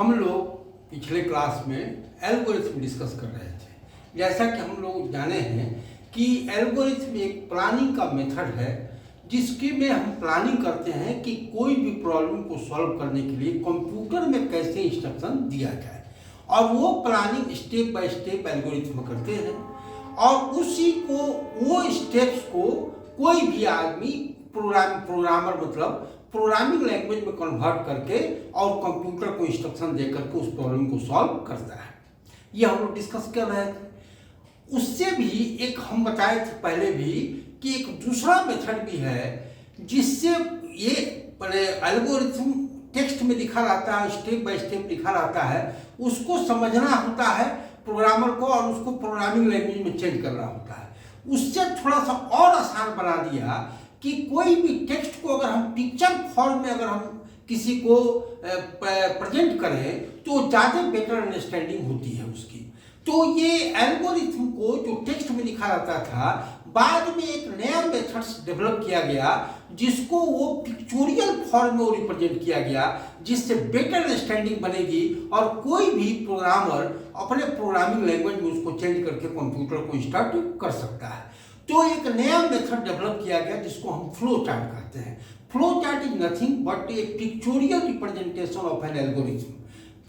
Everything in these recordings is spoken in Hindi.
हम लोग पिछले क्लास में एल्गोरिथम डिस्कस कर रहे थे। जैसा कि हम लोग जाने हैं कि एल्गोरिथम एक प्लानिंग का मेथड है जिसके में हम प्लानिंग करते हैं कि कोई भी प्रॉब्लम को सॉल्व करने के लिए कंप्यूटर में कैसे इंस्ट्रक्शन दिया जाए, और वो planning step by step algorithm करते हैं और उसी को वो स्टेप्स को कोई भी आदमी प्रोग्रामर मतलब प्रोग्रामिंग लैंग्वेज में कन्वर्ट करके और कंप्यूटर को इंस्ट्रक्शन दे करके उस प्रॉब्लम को सॉल्व करता है। ये हम लोग डिस्कस कर रहे थे। उससे भी एक हम बताए थे पहले भी कि एक दूसरा मेथड भी है जिससे ये एल्गोरिथम टेक्स्ट में लिखा रहता है, स्टेप बाय स्टेप लिखा रहता है, उसको समझना होता है प्रोग्रामर को और उसको प्रोग्रामिंग लैंग्वेज में चेंज करना होता है। उससे थोड़ा सा और आसान बना दिया कि कोई भी टेक्स्ट को अगर हम पिक्चर फॉर्म में अगर हम किसी को प्रेजेंट करें तो ज़्यादा बेटर अंडरस्टैंडिंग होती है उसकी। तो ये एल्गोरिथम को जो टेक्स्ट में लिखा जाता था, बाद में एक नया मेथड्स डेवलप किया गया जिसको वो पिक्चोरियल फॉर्म में रिप्रेजेंट किया गया, जिससे बेटर अंडरस्टैंडिंग बनेगी और कोई भी प्रोग्रामर अपने प्रोग्रामिंग लैंग्वेज में उसको चेंज करके कंप्यूटर को इंस्ट्रक्ट कर सकता है। तो एक नया मेथड डेवलप किया गया जिसको हम फ्लो चार्ट कहते हैं। Flow chart is nothing but A pictorial representation of an algorithm.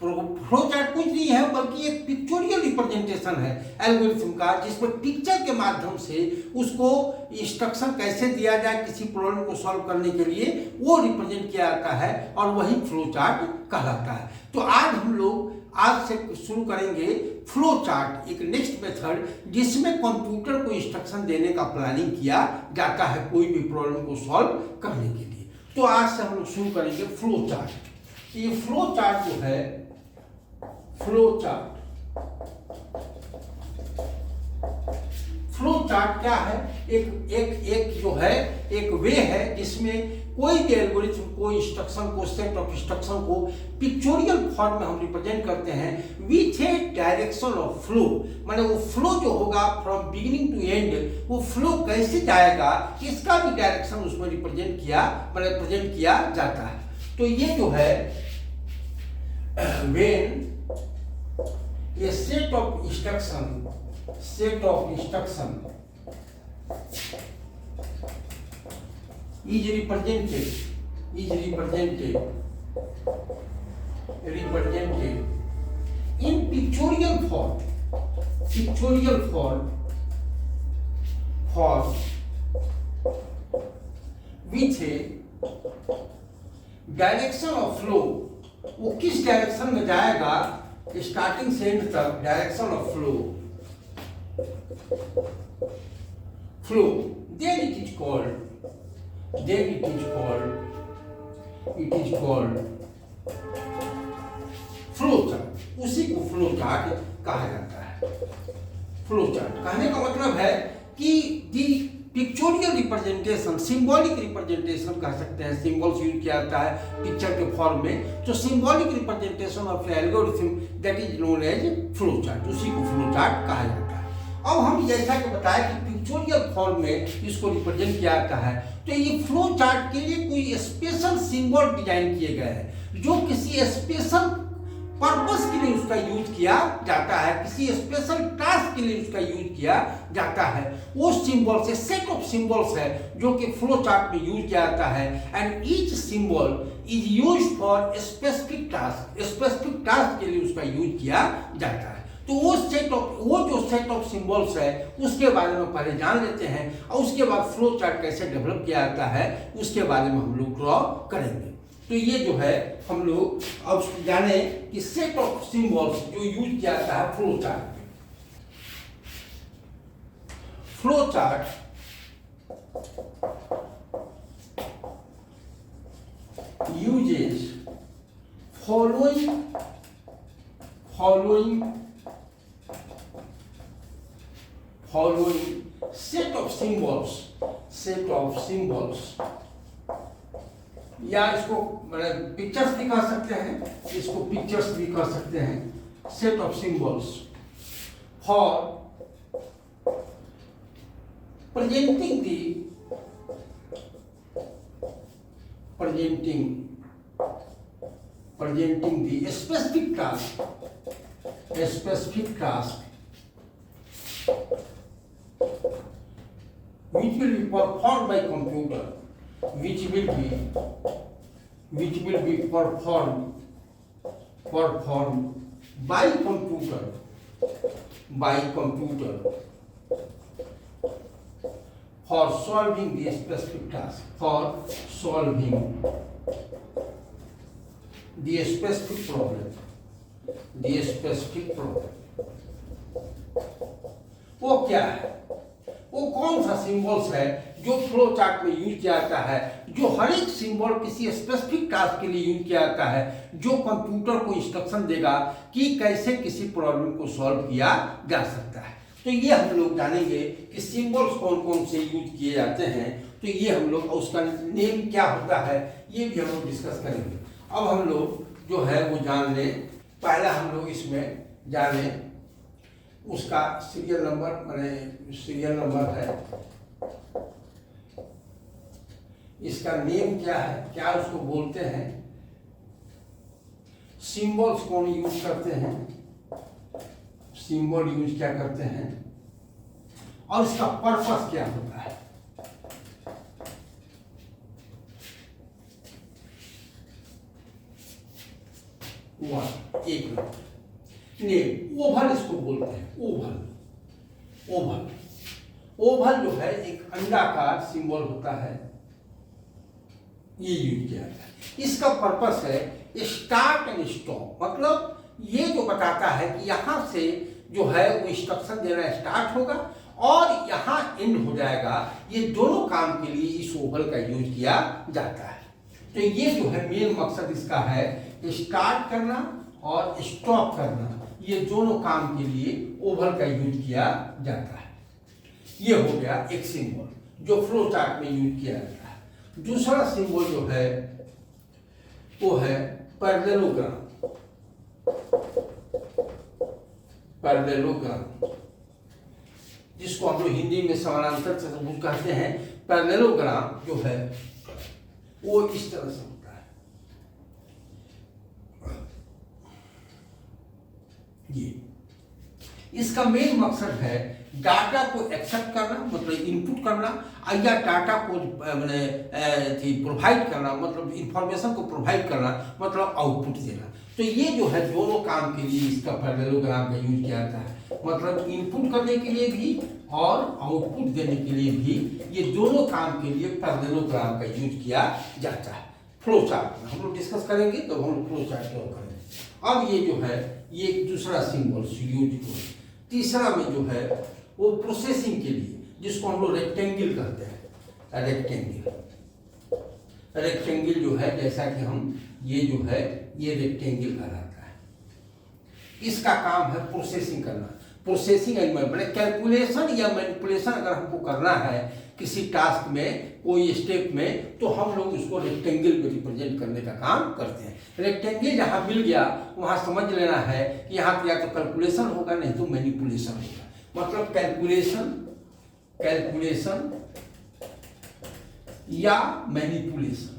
Flow chart कुछ नहीं है बल्कि एक पिक्चोरियल रिप्रेजेंटेशन है एल्गोरिथम का, जिसमें पिक्चर के माध्यम से उसको इंस्ट्रक्शन कैसे दिया जाए किसी प्रॉब्लम को सॉल्व करने के लिए वो रिप्रेजेंट किया जाता है और वही फ्लो चार्ट कहलाता है। तो आज से शुरू करेंगे फ्लो चार्ट, एक नेक्स्ट मेथड जिसमें कंप्यूटर को इंस्ट्रक्शन देने का प्लानिंग किया जाता है कोई भी प्रॉब्लम को सॉल्व करने के लिए। तो आज से हम लोग शुरू करेंगे फ्लो चार्ट। ये फ्लो चार्ट जो है, फ्लो चार्ट क्या है? एक जो है एक वे है जिसमें कोई भी एल्गोरिथम को इंस्ट्रक्शन को सेट ऑफ इंस्ट्रक्शन को पिक्चोरियल फॉर्म में हम रिप्रेजेंट करते हैं with A direction of flow. माने वो फ्लो जो होगा फ्रॉम बिगिनिंग टू एंड, वो फ्लो कैसे जाएगा इसका भी डायरेक्शन उसमें प्रेजेंट किया जाता है। तो ये जो है when a set of instruction is represented in pictorial form with a direction of flow। वो किस डायरेक्शन में जाएगा स्टार्टिंग से एंड तक, direction of flow then it is called flow chart. उसी को फ्लो चार्ट कहा जाता है। फ्लो चार्ट कहने का मतलब है कि दी पिक्चोरियल रिप्रेजेंटेशन, सिंबॉलिक रिप्रेजेंटेशन कह सकते हैं, सिंबल्स यूज किया जाता है पिक्चर के फॉर्म में। तो symbolic representation of algorithm that is known as flow chart, उसी को फ्लो चार्ट कहा जाता है। अब हम जैसा कि बताया कि पिक्चोरियल फॉर्म में इसको रिप्रेजेंट किया जाता है, तो ये फ्लो चार्ट के लिए कोई स्पेशल सिंबल डिजाइन किए गए हैं जो किसी स्पेशल पर्पस के लिए उसका यूज किया जाता है, किसी स्पेशल टास्क के लिए उसका यूज किया जाता है। वो सिंबल से सेट ऑफ सिंबल्स है जो कि फ्लो चार्ट में यूज किया जाता है and each symbol is used for specific task के लिए उसका यूज किया जाता है। तो वो जो सेट ऑफ सिंबल्स है उसके बारे में पहले जान लेते हैं और उसके बाद फ्लो चार्ट कैसे डेवलप किया जाता है उसके बारे में हम लोग ड्रॉ करेंगे। तो ये जो है हम लोग अब जाने कि सेट ऑफ सिंबल्स जो यूज किया जाता है फ्लो चार्ट में। Flow chart uses following set of symbols या इसको पिक्चर्स भी कह सकते हैं, इसको पिक्चर्स भी कह सकते हैं, set of symbols for presenting presenting the specific task which will be performed by computer, which will be performed by computer for solving the specific task, the specific problem. वो क्या है? वो कौन सा सिंबल्स है जो फ्लो चार्ट में यूज किया जाता है, जो हर एक सिंबल किसी स्पेसिफिक टास्क के लिए यूज किया जाता है, जो कंप्यूटर को इंस्ट्रक्शन देगा कि कैसे किसी प्रॉब्लम को सॉल्व किया जा सकता है। तो ये हम लोग जानेंगे कि सिंबल्स कौन कौन से यूज किए जाते हैं। तो ये हम लोग उसका नेम क्या होता है ये भी हम लोग डिस्कस करेंगे। अब हम लोग जो है वो जान लें। पहला हम लोग इसमें जाने उसका सीरियल नंबर, माने सीरियल नंबर है, इसका नेम क्या है, क्या उसको बोलते हैं, सिंबल्स कौन यूज करते हैं, सिंबल यूज क्या करते हैं, और इसका पर्पस क्या होता है। एक मिनट, नेम ओवल इसको बोलते हैं। ओवल जो है एक अंडाकार सिंबल होता है, ये यूज किया जाता है। इसका पर्पस है स्टार्ट एंड स्टॉप, मतलब ये जो बताता है कि यहां से जो है वो इंस्ट्रक्शन देना स्टार्ट होगा और यहां एंड हो जाएगा। ये दोनों काम के लिए इस ओवल का यूज किया जाता है। तो ये जो है मेन मकसद इसका है स्टार्ट करना और स्टॉप करना, ये दोनों काम के लिए ओवल का यूज किया जाता है। ये हो गया एक सिंबल जो फ्लो चार्ट में यूज किया जाता है। दूसरा सिंबल जो है वो है पैरेललोग्राम, जिसको हम लोग हिंदी में समानांतर चतुर्भुज कहते हैं। पैरेललोग्राम जो है वो इस तरह से होता है। ये इसका मेन मकसद है डाटा को एक्सेप्ट करना, मतलब इनपुट करना, या डाटा को प्रोवाइड करना, मतलब इंफॉर्मेशन को प्रोवाइड करना, मतलब आउटपुट देना। तो ये जो है दोनों काम के लिए इसका पैरेललोग्राम का यूज किया जाता है, मतलब इनपुट करने के लिए भी और आउटपुट देने के लिए भी। ये दोनों काम के लिए पैरेललोग्राम का यूज किया जाता है। फ्लो चार्ट में हम लोग डिस्कस करेंगे तो हम लोग फ्लो चार्ट ड्रॉ करेंगे। अब ये जो है ये एक दूसरा सिंबल यूज। तीसरा में जो है वो प्रोसेसिंग के लिए, जिसको हम लोग रेक्टेंगल कहते हैं। रेक्टेंगल जो है, जैसा कि हम ये जो है ये रेक्टेंगल कहलाता है। इसका काम है प्रोसेसिंग करना। प्रोसेसिंग मैंने कैलकुलेशन या मैनिपुलेशन अगर हमको करना है किसी टास्क में, कोई स्टेप में, तो हम लोग उसको रेक्टेंगल में रिप्रेजेंट करने का काम करते हैं। रेक्टेंगल जहाँ मिल गया वहाँ समझ लेना है कि यहाँ या तो कैलकुलेशन होगा नहीं तो मैनिपुलेशन होगा। मतलब कैलकुलेशन या मैनिपुलेशन।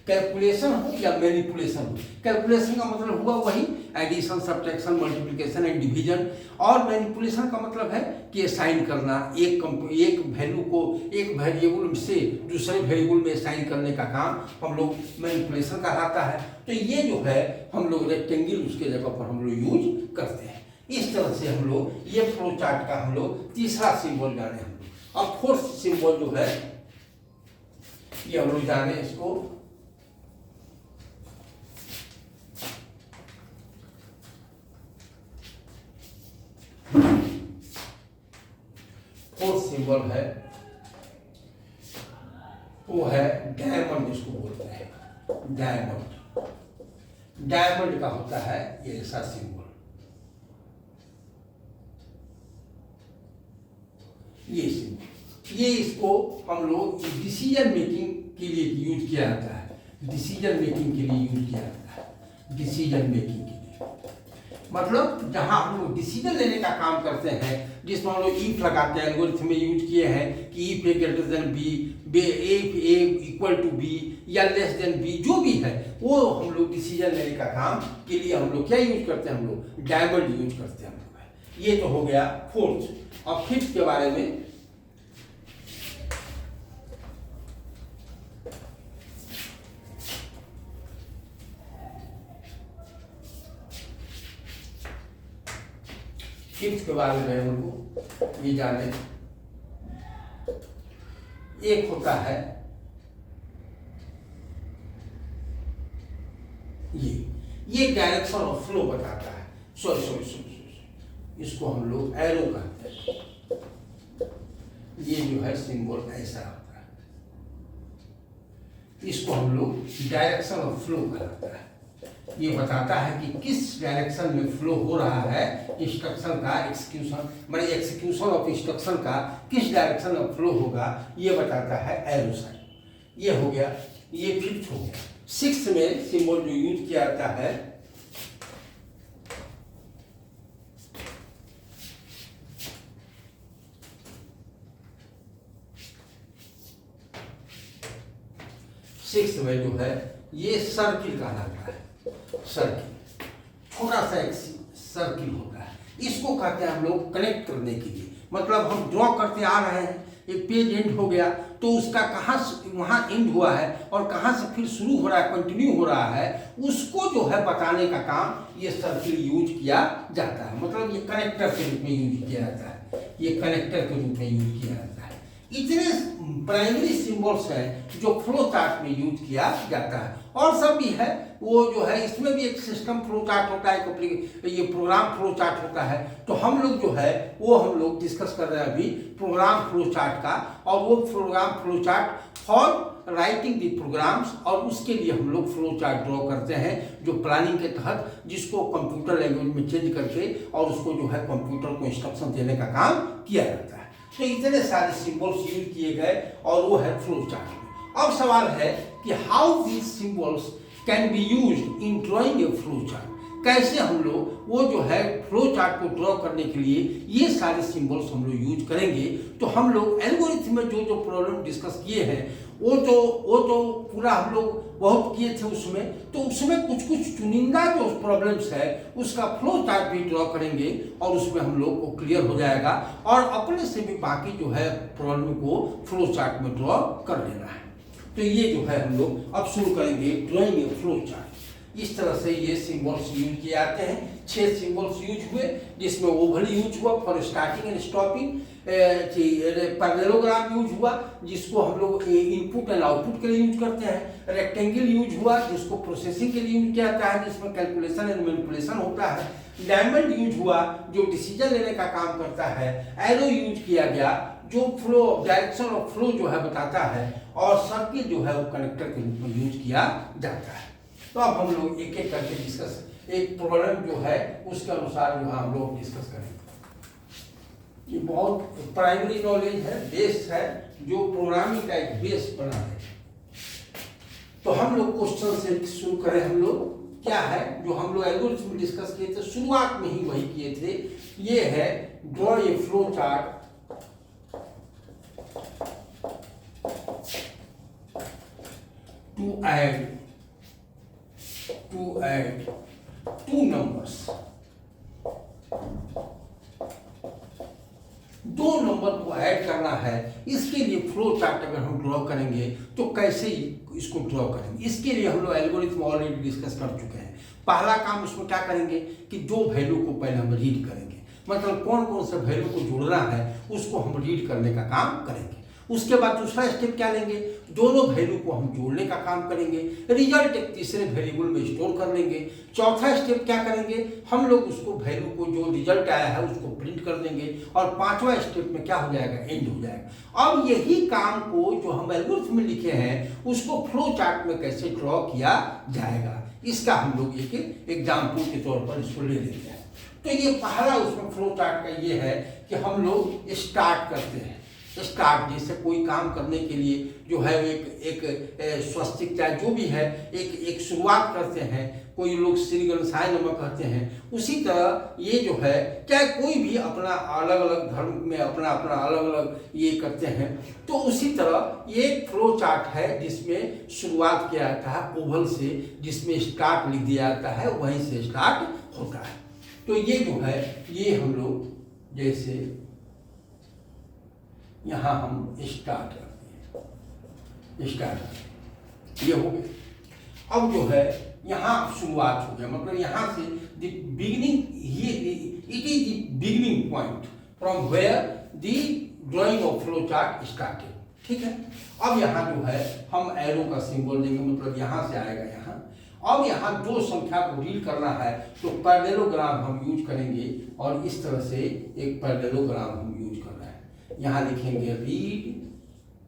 कैलकुलेशन हो या मैनिपुलेशन हो। कैलकुलेशन का मतलब हुआ वही addition, subtraction, multiplication and division, और मैनिपुलेशन का मतलब है कि असाइन करना, एक वैल्यू को एक वेरिएबल से दूसरे वेरिएबल में असाइन करने का काम हम लोग मैनिपुलेशन कहलाता है। तो ये जो है हम लोग रेक्टेंगल उसके जगह पर हम लोग यूज करते हैं। इस तरह से हम लोग ये फ्लो चार्ट का हम लोग तीसरा सिंबल जाने हम लोग। अब फोर्थ सिंबल जो है ये हम लोग जाने इसको फोर्थ सिंबल है वो है डायमंड, जिसको बोलते हैं डायमंड का होता है ये ऐसा सिंबल। ये सिंबल, ये इसको हम लोग डिसीजन मेकिंग के लिए यूज किया जाता है। डिसीजन मेकिंग के लिए यूज किया जाता है। डिसीजन मेकिंग के लिए मतलब जहां हम लोग डिसीजन लेने का काम करते हैं, जिसमें हम लोग इफ लगाते हैं, एल्गोरिथम में यूज किए हैं कि if A greater than B, if A equal to B या लेस देन बी, जो भी है वो हम लोग डिसीजन लेने का काम के लिए हम लोग क्या यूज करते हैं, हम लोग डायमंड यूज करते हैं हम लोग। ये तो हो गया फोर्थ। अब फिफ्थ के बारे में हम लोग ये जाने, एक होता है ये डायरेक्शन ऑफ फ्लो बताता है। सॉरी, इसको हम लोग एरो कहते हैं। ये जो है सिंबल ऐसा होता है, इसको हम लोग डायरेक्शन ऑफ फ्लो कहता है। ये बताता है कि किस डायरेक्शन में फ्लो हो रहा है इंस्ट्रक्शन का, एग्जीक्यूशन ऑफ इंस्ट्रक्शन का किस डायरेक्शन में फ्लो होगा, ये बताता है एरो साइन। ये हो गया, ये फिफ्थ हो गया। सिक्स्थ में सिंबल जो यूज किया जाता है सिक्स्थ में जो है ये सर्किल कहलाता है। सर्किल छोटा सा एक सर्किल होता है, इसको कहते हैं हम लोग कनेक्ट करने के लिए। मतलब हम ड्रॉ करते आ रहे हैं, एक पेज एंड हो गया तो उसका कहाँ वहाँ एंड हुआ है और कहाँ से फिर शुरू हो रहा है, कंटिन्यू हो रहा है, उसको जो है बताने का काम ये सर्किल यूज किया जाता है। मतलब ये कनेक्टर के रूप में यूज किया जाता है, ये कनेक्टर के रूप में यूज किया जाता है। इतने प्राइमरी सिंबल्स हैं जो फ्लो चार्ट में यूज किया जाता है। और सब भी है, वो जो है इसमें भी एक सिस्टम फ्लो चार्ट होता है, ये प्रोग्राम फ्लो चार्ट होता है। तो हम लोग जो है वो हम लोग डिस्कस कर रहे हैं अभी प्रोग्राम फ्लो चार्ट का, और वो program flow chart for writing the programs, और उसके लिए हम लोग फ्लो चार्ट ड्रॉ करते हैं जो प्लानिंग के तहत, जिसको कंप्यूटर लैंग्वेज में चेंज करके और उसको जो है कंप्यूटर को इंस्ट्रक्शन देने का काम किया जाता है। तो इतने सारे सिंबल्स यूज किए गए और वो है फ्लो चार्ट में। अब सवाल है कि how these symbols can be used in drawing A flow chart. कैसे हम लोग वो जो है फ्लो चार्ट को ड्रॉ करने के लिए ये सारे सिंबल्स हम लोग यूज करेंगे। तो हम लोग एल्गोरिथम में जो प्रॉब्लम डिस्कस किए हैं वो तो पूरा हम लोग बहुत किए थे उसमें। तो उसमें कुछ चुनिंदा जो प्रॉब्लम्स है उसका फ्लो चार्ट भी ड्रॉ करेंगे और उसमें हम लोग को क्लियर हो जाएगा, और अपने से भी बाकी जो है प्रॉब्लम को फ्लो चार्ट में ड्रॉ कर लेना है। तो ये जो है हम लोग अब शुरू करेंगे ड्राइंग ए फ्लो चार्ट। इस तरह से ये सिंबल्स यूज किए जाते हैं। 6 सिंबल्स यूज हुए, जिसमें ओवल यूज हुआ for starting and stopping, parallelogram use हुआ जिसको हम लोग इनपुट एंड आउटपुट के लिए यूज करते हैं, रेक्टेंगल यूज हुआ जिसको प्रोसेसिंग के लिए यूज किया जाता है, जिसमें कैलकुलेशन एंड मैनिपुलेशन होता है, डायमंड यूज हुआ जो डिसीजन लेने का काम करता है, एरो यूज किया गया जो फ्लो डायरेक्शन ऑफ फ्लो जो है बताता है, और सर्किल जो है वो कनेक्टर के रूप में यूज किया जाता है। तो अब हम लोग एक एक करके डिस्कस, एक प्रॉब्लम जो है उसके अनुसार जो है हम लोग डिस्कस करेंगे। ये बहुत प्राइमरी नॉलेज है, बेस है, जो प्रोग्रामिंग का एक बेस बना है। तो हम लोग क्वेश्चन से शुरू करें। हम लोग क्या है जो हम लोग एल्गोरिथम में डिस्कस किए थे, शुरुआत में ही वही किए थे। ये है draw a flow chart to add two numbers. दो नंबर को ऐड करना है, इसके लिए फ्लो चार्ट अगर हम ड्रॉ करेंगे तो कैसे इसको ड्रॉ करेंगे, इसके लिए हम लोग एल्गोरिथम ऑलरेडी डिस्कस कर चुके हैं। पहला काम उसमें क्या करेंगे कि दो वैल्यू को पहले हम रीड करेंगे, मतलब कौन कौन से वैल्यू को जोड़ना है उसको हम रीड करने का काम करेंगे। उसके बाद दूसरा स्टेप क्या लेंगे, दोनों वैल्यू को हम जोड़ने का काम करेंगे, रिजल्ट एक तीसरे वेरिएबल में स्टोर कर लेंगे। चौथा स्टेप क्या करेंगे, हम लोग उसको वैल्यू को जो रिजल्ट आया है उसको प्रिंट कर देंगे, और पांचवा स्टेप में क्या हो जाएगा, एंड हो जाएगा। अब यही काम को जो हम एल्गोरिथम में लिखे हैं उसको फ्लो चार्ट में कैसे ड्रॉ किया जाएगा, इसका हम लोग एक एग्जाम्पल के तौर पर इसको ले लेते हैं। तो ये पहला उसमें फ्लो चार्ट का ये है कि हम लोग स्टार्ट करते हैं। स्टार्ट जैसे कोई काम करने के लिए जो है एक स्वस्तिक चाहे जो भी है एक शुरुआत करते हैं, कोई लोग श्री गणेशाय नमः कहते हैं, उसी तरह ये जो है चाहे कोई भी अपना अलग अलग धर्म में अपना अपना अलग अलग ये करते हैं, तो उसी तरह ये फ्लो चार्ट है जिसमें शुरुआत किया जाता है ओवल से, जिसमें स्टार्ट लिख दिया जाता है, वहीं से स्टार्ट होता है। तो ये जो है ये हम लोग जैसे यहाँ हम स्टार्ट करते हैं, स्टार्ट ये हो गया। अब जो है यहाँ शुरुआत हो गया, मतलब यहाँ से the beginning, it is the beginning point from where the drawing of flow chart started. ठीक है, अब यहाँ जो है हम एरो का सिंबल देंगे, मतलब यहाँ से आएगा यहाँ। अब यहाँ दो संख्या को रीड करना है तो पैरेललोग्राम हम यूज करेंगे, और इस तरह से एक पैरेललोग्राम हम यूज कर रहे हैं। यहाँ लिखेंगे रीड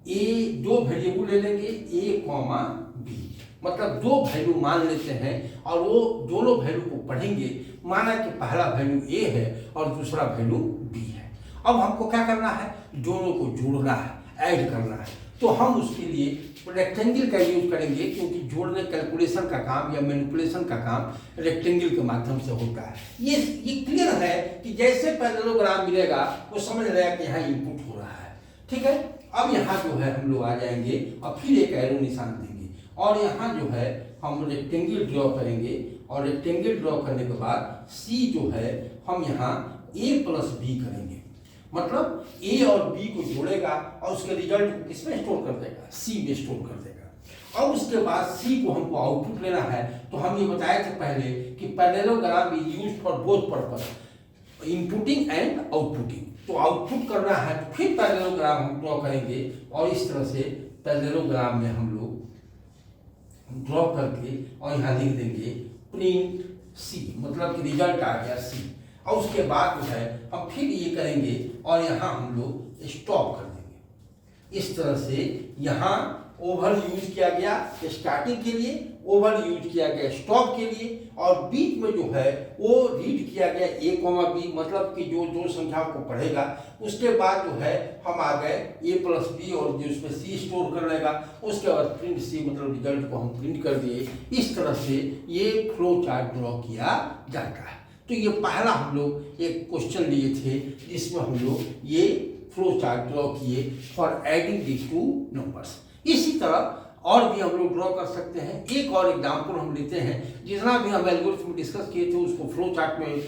ए, दो वेरिएबल ले लेंगे ए कॉमा बी, मतलब दो वैल्यू मान लेते हैं और वो दोनों वैल्यू को पढ़ेंगे। माना कि पहला वैल्यू ए है और दूसरा वैल्यू बी है। अब हमको क्या करना है, दोनों को जोड़ना है, ऐड करना है। तो हम उसके लिए रेक्टेंगल का यूज करेंगे, क्योंकि जोड़ने कैलकुलेशन का काम या मैनिपुलेशन का काम रेक्टेंगल के माध्यम से होता है। ये क्लियर है कि जैसे पैरेललोग्राम मिलेगा वो समझ रहा है कि यहाँ इनपुट हो रहा है। ठीक है, अब यहाँ जो है हम लोग आ जाएंगे और फिर एक एरो निशान देंगे, और यहाँ जो है हम रेक्टेंगल ड्रॉ करेंगे, और रेक्टेंगल ड्रॉ करने के बाद सी जो है हम यहाँ ए प्लस बी करेंगे, मतलब ए और बी को जोड़ेगा और उसके रिजल्ट को किसमें स्टोर कर देगा, सी में स्टोर कर देगा। अब उसके बाद सी को हमको आउटपुट लेना है। तो हम ये बताए थे पहले कि parallelogram is used for both purpose, inputting and outputting. तो आउटपुट करना है तो फिर पैरेललोग्राम हम ड्रॉ करेंगे, और इस तरह से पैरेललोग्राम में हम लोग ड्रॉ करके और यहाँ लिख देंगे प्रिंट सी, मतलब कि रिजल्ट आ गया सी। और उसके बाद जो है हम फिर ये करेंगे और यहाँ हम लोग स्टॉप कर देंगे। इस तरह से यहाँ ओवल यूज किया गया स्टार्टिंग के लिए, ओवल यूज किया गया स्टॉप के लिए, और बीच में जो है वो रीड किया गया ए कॉमा बी, मतलब कि जो दो संख्याओं को पढ़ेगा। उसके बाद जो है हम आ गए ए प्लस बी, और जो उसमें सी स्टोर कर लेगा। उसके बाद प्रिंट सी, मतलब रिजल्ट को हम प्रिंट कर दिए। इस तरह से ये फ्लो चार्ट ड्रॉ किया जाता है। तो ये पहला हम लोग एक क्वेश्चन लिए थे जिसमें हम लोग ये फ्लो चार्ट ड्रॉ किए for adding the two numbers. इसी तरह और भी हम लोग ड्रॉ कर सकते हैं। एक और एग्जाम्पल हम लेते हैं, जितना भी हम एल्गोरिथम डिस्कस किए थे उसको फ्लो चार्ट में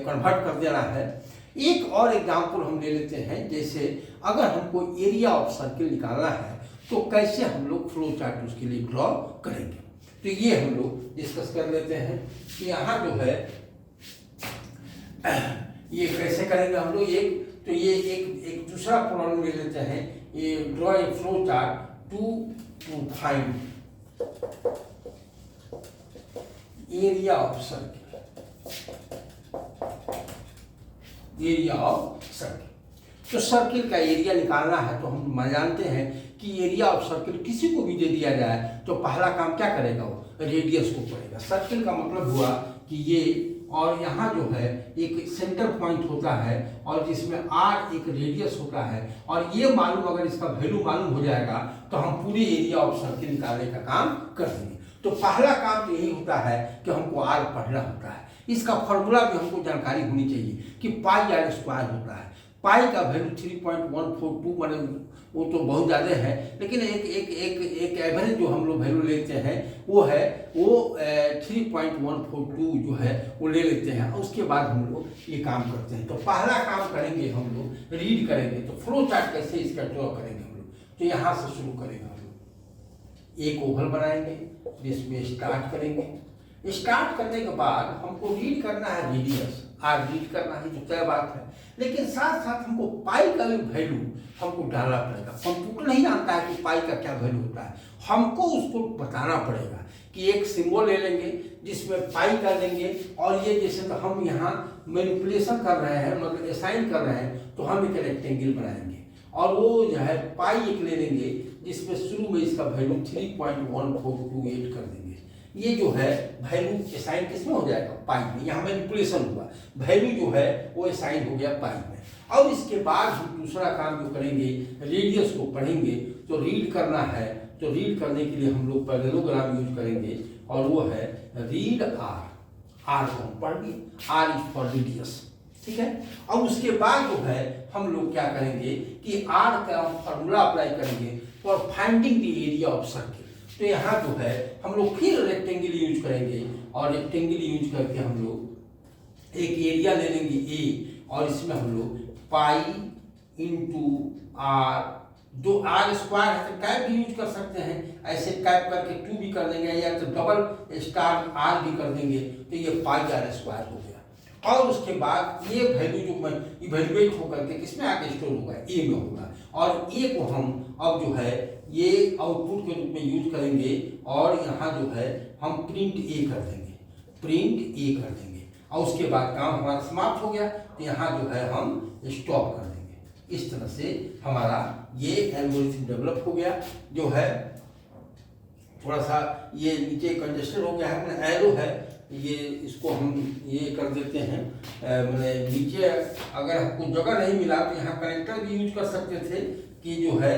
कन्वर्ट कर देना है। एक और एग्जाम्पल हम ले लेते हैं, जैसे अगर हमको एरिया ऑफ सर्किल निकालना है तो कैसे हम लोग फ्लो चार्ट उसके लिए ड्रॉ करेंगे। तो ये हम लोग डिस्कस कर लेते हैं कि यहाँ जो है ये कैसे करेंगे हम लोग। तो ये एक दूसरा प्रॉब्लम ले लेते हैं, ये draw a flow chart to find area of circle, area of circle. तो सर्किल का एरिया निकालना है तो हम जानते हैं कि एरिया ऑफ सर्किल किसी को भी दे दिया जाए तो पहला काम क्या करेगा, वो रेडियस को पढ़ेगा। सर्किल का मतलब हुआ कि ये, और यहाँ जो है एक सेंटर पॉइंट होता है और जिसमें आर एक रेडियस होता है, और ये मालूम, अगर इसका वैल्यू मालूम हो जाएगा तो हम पूरे एरिया ऑफ सर्किल निकालने का काम कर देंगे। तो पहला काम तो यही होता है कि हमको आर पढ़ना होता है। इसका फॉर्मूला भी हमको जानकारी होनी चाहिए कि पाई आर स्क्वायर होता है। पाई का वैल्यू 3.142, मतलब वो तो बहुत ज़्यादा है, लेकिन एक एवरेज जो हम लोग वैल्यू लेते हैं वो है 3.142 जो है वो ले लेते हैं। उसके बाद हम लोग ये काम करते हैं। तो पहला काम करेंगे हम लोग, रीड करेंगे। तो फ्लो चार्ट कैसे इसका ड्रॉ करेंगे हम लोग, तो यहाँ से शुरू करेंगे हम लोग। एक ओवल बनाएंगे जिसमें स्टार्ट करेंगे। स्टार्ट करने के बाद हमको रीड करना है रेडियस, आर रीड करना है, जो तय बात है। लेकिन साथ साथ हमको पाई का भी वैल्यू हमको डालना पड़ेगा। कंप्यूटर नहीं जानता है कि पाई का क्या वैल्यू होता है, हमको उसको बताना पड़ेगा कि एक सिंबल ले लेंगे जिसमें पाई डालेंगे, और ये जैसे तो हम यहाँ मैनिपुलेशन कर रहे हैं, मतलब असाइन कर रहे हैं, तो हम एक रेक्टेंगल बनाएंगे और वो जो है पाई एक ले लेंगे जिसमें शुरू में इसका वैल्यू 3.1428 कर देंगे। ये जो है वैल्यू असाइन किसमें हो जाएगा, पाई में। यहाँ मैनिपुलेशन हुआ, वैल्यू जो है वो असाइन हो गया पाई में। अब इसके बाद हम दूसरा काम जो करेंगे, रेडियस को पढ़ेंगे। तो रीड करना है, तो रीड करने के लिए हम लोग पैरेललोग्राम यूज करेंगे, और वो है रीड आर। आर को हम पढ़ लिए, आर इज फॉर रेडियस, ठीक है। अब उसके बाद जो है हम लोग क्या करेंगे कि आर का फॉर्मूला अप्लाई करेंगे for finding the area of circle. तो यहाँ जो है हम लोग फिर रेक्टेंगल यूज करेंगे और रेक्टेंगल यूज करके हम लोग एक एरिया ले लेंगे ए, और इसमें हम लोग पाई इंटू आर, जो आर स्क्वायर है तो कैप भी यूज कर सकते हैं, ऐसे कैप करके 2 भी कर देंगे या तो डबल स्टार आर भी कर देंगे, तो ये पाई आर स्क्वायर हो गया। और उसके बाद ये वैल्यू जो इवेल्युएट होकर के किसमें आके स्टोर होगा, ए में होगा, और ए को हम अब जो है ये आउटपुट के रूप में यूज करेंगे, और यहाँ जो है हम प्रिंट ए कर देंगे, प्रिंट ए कर देंगे, और उसके बाद काम हमारा समाप्त हो गया। तो यहाँ जो है हम स्टॉप कर देंगे। इस तरह से हमारा ये एल्गोरिथम डेवलप हो गया, जो है थोड़ा सा ये नीचे कंजेस्टेड हो गया है, एरो है ये, इसको हम ये कर देते हैं, मैंने नीचे अगर आपको जगह नहीं मिला तो यहाँ कनेक्टर भी यूज कर सकते थे, कि जो है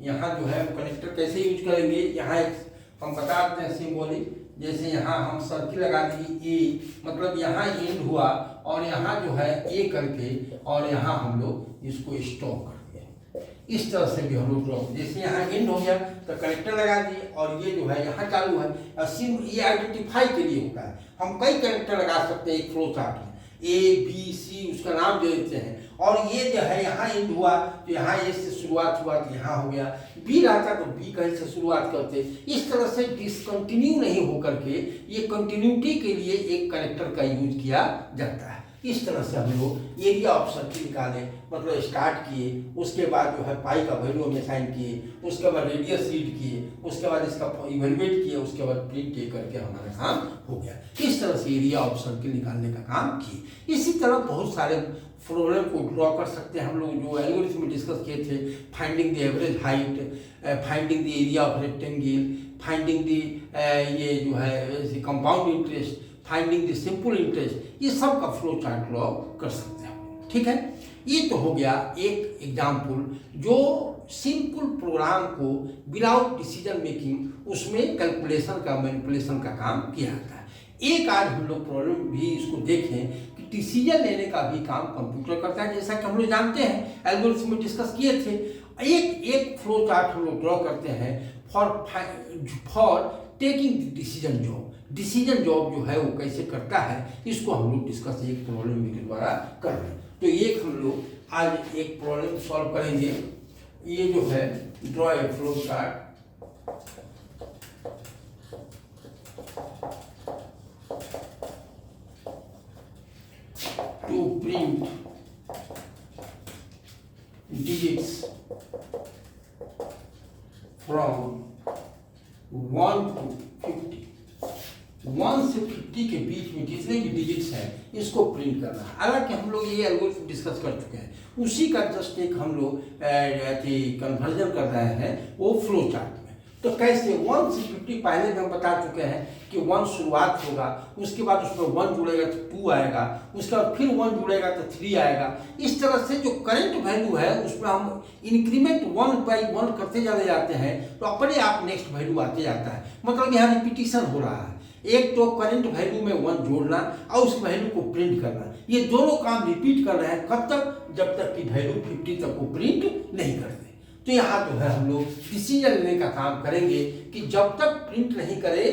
यहाँ जो है कनेक्टर कैसे यूज करेंगे, यहाँ एक हम बता देते हैं सिंबॉलिक, जैसे यहाँ हम सर्किल लगा दिए ए, मतलब यहाँ एंड हुआ और यहाँ जो है ए करके, और यहाँ हम लोग इसको स्टॉप कर दिए। इस तरह से भी हम लोग ड्रॉप, जैसे यहाँ एंड हो गया तो कनेक्टर लगा दिए, और ये जो है यहाँ चालू है, ये आइडेंटिफाई के लिए होता है। हम कई कनेक्टर लगा सकते हैं एक फ्लो चार्ट में, ए बी सी उसका नाम दे देते हैं, और ये जो है यहाँ एंड हुआ तो यहाँ ए से शुरुआत हुआ तो यहाँ हो गया, बी रहता तो बी कहीं से शुरुआत करते। इस तरह से डिसकंटिन्यू नहीं होकर के ये कंटिन्यूटी के लिए एक कनेक्टर का यूज किया जाता है। इस तरह से हम लोग एरिया ऑफ सर्किल निकाले, मतलब स्टार्ट किए, उसके बाद जो है पाई का वैल्यू हमें साइन किए, उसके बाद रेडियस रीड किए, उसके बाद इसका इवेल्युएट किए, उसके बाद प्रिंट करके हमारा काम हो गया। इस तरह से एरिया ऑफ सर्किल निकालने का काम किए। इसी तरह बहुत सारे प्रॉब्लम को ड्रॉ कर सकते हैं हम लोग, जो एल्गोरिथम में डिस्कस किए थे, finding the average height, finding the area of rectangle, finding the ये जो है compound interest, finding the simple interest, ये सब का फ्लो चार्ट ड्रॉ कर सकते हैं। ठीक है, ये तो हो गया एक एग्जाम्पल जो सिंपल प्रोग्राम को विदाउट डिसीजन मेकिंग उसमें कैलकुलेशन का मैनिपुलेशन का काम किया जाता है। एक आज हम लोग प्रॉब्लम भी इसको देखें कि डिसीजन लेने का भी काम कंप्यूटर करता है, जैसा कि हम लोग जानते हैं एल्गोरिथम में डिस्कस किए थे। एक फ्लो चार्ट हम लोग ड्रॉ करते हैं for taking decision job. Decision job जो है वो कैसे करता है, इसको हम लोग डिस्कस एक प्रॉब्लम के द्वारा कर रहे हैं। तो एक हम लोग आज एक प्रॉब्लम सॉल्व करेंगे। ये जो है draw a flow chart to print digits from 1 to 50। 1 से 50 के बीच में जितने भी डिजिट्स हैं इसको प्रिंट करना है। हालांकि हम लोग ये एल्गोरिथम डिस्कस कर चुके हैं, उसी का जस्ट एक हम लोग कन्वर्जन कर रहे हैं वो फ्लो चार्ट में। तो कैसे 1 से 50 पहले भी हम बता चुके हैं कि 1 शुरुआत होगा, उसके बाद उसमें 1 जुड़ेगा तो 2 आएगा, उसके बाद फिर 1 जुड़ेगा तो 3 आएगा। इस तरह से जो करंट वैल्यू है उसमें हम इंक्रीमेंट 1 by 1 करते चले जाते हैं, तो अपने आप नेक्स्ट वैल्यू आते जाता है। मतलब यहाँ रिपीटिशन हो रहा है, एक तो करंट वैल्यू में 1 जोड़ना और उस वैल्यू को प्रिंट करना, ये दोनों काम रिपीट कर रहे हैं। कब तक? जब तक कि वैल्यू 50 तक को प्रिंट नहीं करते। तो यहाँ जो है हम लोग डिसीजन लेने का काम करेंगे कि जब तक प्रिंट नहीं करे,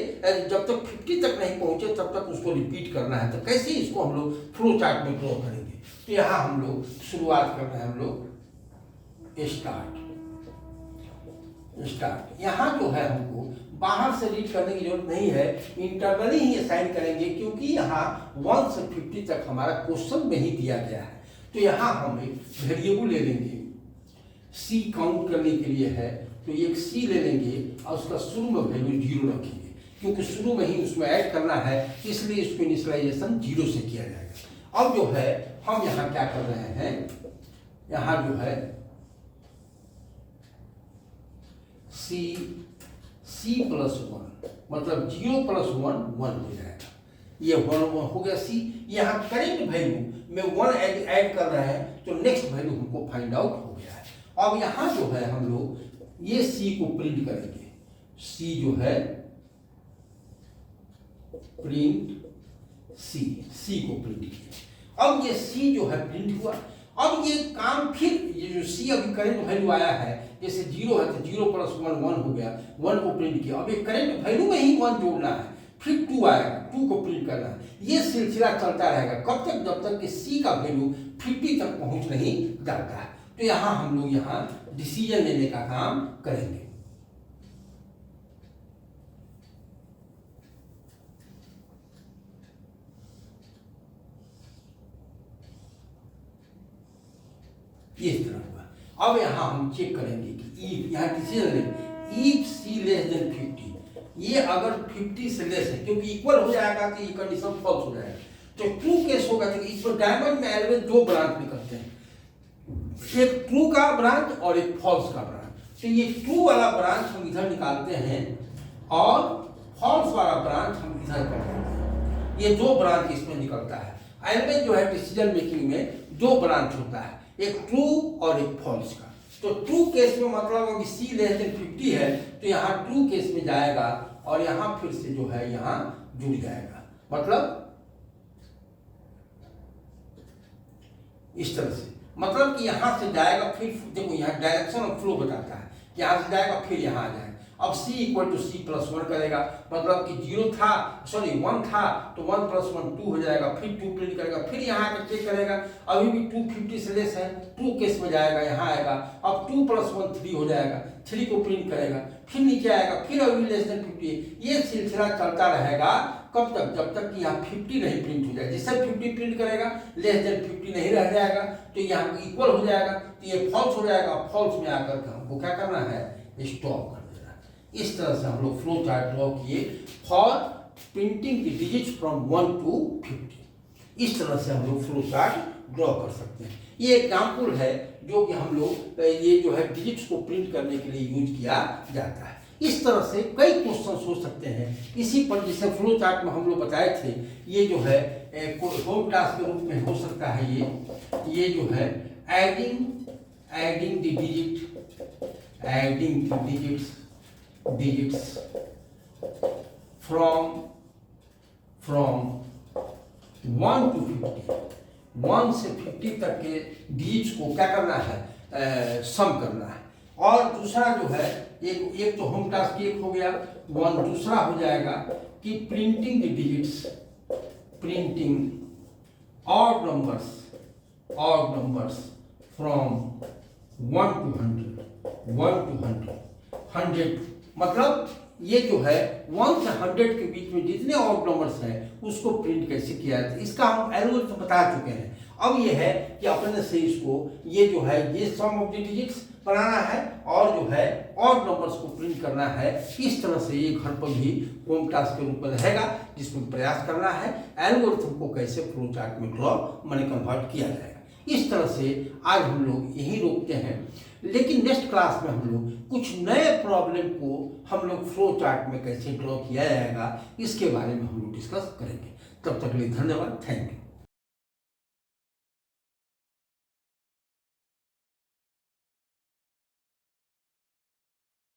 जब तक 50 तक नहीं पहुँचे तब तक उसको रिपीट करना है। तो कैसे इसको हम लोग फ्लो चार्ट में ड्रॉ करेंगे? तो यहाँ हम लोग शुरुआत कर रहे हैं, हम लोग स्टार्ट। यहाँ जो है हमको बाहर से रीड करने की जरूरत नहीं है, इंटरनली ही असाइन करेंगे, क्योंकि यहाँ 1 से 50 तक हमारा क्वेश्चन में ही दिया गया है। तो यहाँ हम एक वेरिएबल ले लेंगे, सी काउंट करने के लिए है, तो एक सी ले लेंगे और उसका शुरू में वैल्यू 0 रखेंगे, क्योंकि शुरू में ही उसमें ऐड करना है, इसलिए इसको इनिशियलाइजेशन 0 से किया जाएगा। अब जो है हम यहाँ क्या कर रहे हैं, यहाँ जो है सी प्लस 1, मतलब 0 प्लस 1 1 हो जाएगा। ये 1 हो गया सी। यहाँ करेंट वैल्यू में 1 ऐड कर रहे हैं, तो नेक्स्ट वैल्यू हमको फाइंड आउट हो गया है। अब यहाँ जो है हम लोग ये सी को प्रिंट करेंगे। सी जो है प्रिंट सी को प्रिंट किया। अब ये सी जो है प्रिंट हुआ। अब ये काम फिर ये जो सी अभी करंट वैल्यू आया है, जैसे 0 है तो 0 + 1 1 हो गया, 1 को प्रिंट किया। अब ये करंट वैल्यू में ही 1 जोड़ना है, फिर 2 आएगा, 2 को प्रिंट करना है। ये सिलसिला चलता रहेगा कब तक, जब तक कि सी का वैल्यू 50 तक पहुंच नहीं जाता है। तो यहाँ हम लोग यहाँ डिसीजन लेने का काम करेंगे। इस तरह हुआ। अब यहाँ हम चेक करेंगे कि इफ, यहाँ डिसीजन लेंगे, इफ सी लेस देन 50, ये अगर 50 से लेस है, क्योंकि इक्वल हो जाएगा तो ये कंडीशन फॉल्स हो जाएगा। तो ट्रू केस होगा, तो इसमें डायमंड में एलवेज 2 ब्रांच निकलते हैं, एक ट्रू का ब्रांच और एक फॉल्स का ब्रांच। तो ये ट्रू वाला ब्रांच हम इधर निकालते हैं और फॉल्स वाला ब्रांच हम इधर कर देते हैं। ये 2 ब्रांच इसमें निकलता है। एलवेज जो है डिसीजन मेकिंग में 2 ब्रांच होता है, एक ट्रू और एक फॉल्स का। तो ट्रू केस में मतलब अगर सी लेस देन 50 है तो यहाँ ट्रू केस में जाएगा और यहाँ फिर से जो है यहाँ जुड़ जाएगा, मतलब इस तरह से, मतलब कि यहाँ से जाएगा, फिर देखो यहाँ डायरेक्शन ऑफ फ्लो बताता है, यहाँ से जाएगा फिर यहाँ आ जाएगा। अब C = C + 1 करेगा, मतलब कि 1 था तो 1 + 1 2 हो जाएगा, फिर 2 प्रिंट करेगा, फिर यहाँ आकर चेक करेगा, अभी भी 2 50 से लेस है, ट्रू केस में जाएगा, यहाँ आएगा। अब 2 + 1 3 हो जाएगा, 3 को प्रिंट करेगा, फिर नीचे आएगा, फिर अभी लेस देन 50। ये सिलसिला चलता रहेगा कब तक, जब तक कि यहाँ 50 नहीं प्रिंट हो जाए। जिससे 50 प्रिंट करेगा, लेस देन 50 नहीं रह जाएगा, तो यहाँ इक्वल हो जाएगा, तो ये फॉल्स हो जाएगा। फॉल्स में आकर के हमको क्या करना है, स्टॉप कर देना। इस तरह से हम लोग फ्लो चार्ट ड्रॉ किए for printing the digits from 1 to 50। इस तरह से हम लोग फ्लो चार्ट ड्रॉ कर सकते हैं। ये एग्जाम्पल है जो कि हम लोग ये जो है डिजिट्स को प्रिंट करने के लिए यूज किया जाता है। इस तरह से कई क्वेश्चन हो सकते हैं इसी पर, जैसे फ्लो चार्ट में हम लोग बताए थे। ये जो है होम टास्क के रूप में हो सकता है, ये जो है adding the digits from 1 to 50, 1 से 50 तक के डिजिट्स को क्या करना है, सम करना है। और दूसरा जो है एक तो होम टास्क एक हो गया, दूसरा हो जाएगा कि printing the digits, printing odd numbers from 1 to 100, 100 मतलब ये जो है 1 से 100 के बीच में जितने ऑड नंबर्स हैं उसको प्रिंट कैसे किया जाता है, इसका हम एल्गोरिथम बता चुके हैं। अब ये है कि अपने से इसको ये जो है ये सम ऑफ द डिजिट्स बनाना है और जो है ऑड नंबर्स को प्रिंट करना है। इस तरह से ये घर पर भी होम टास्क के रूप में रहेगा, जिसमें प्रयास करना है एल्गोरिथम को कैसे फ्लो चार्ट में कन्वर्ट किया जाएगा। इस तरह से आज हम लोग यही रोकते हैं, लेकिन नेक्स्ट क्लास में हम लोग कुछ नए प्रॉब्लम को हम लोग फ्लो चार्ट में कैसे ड्रॉ किया जाएगा इसके बारे में हम लोग डिस्कस करेंगे। तब तक के लिए धन्यवाद, थैंक यू।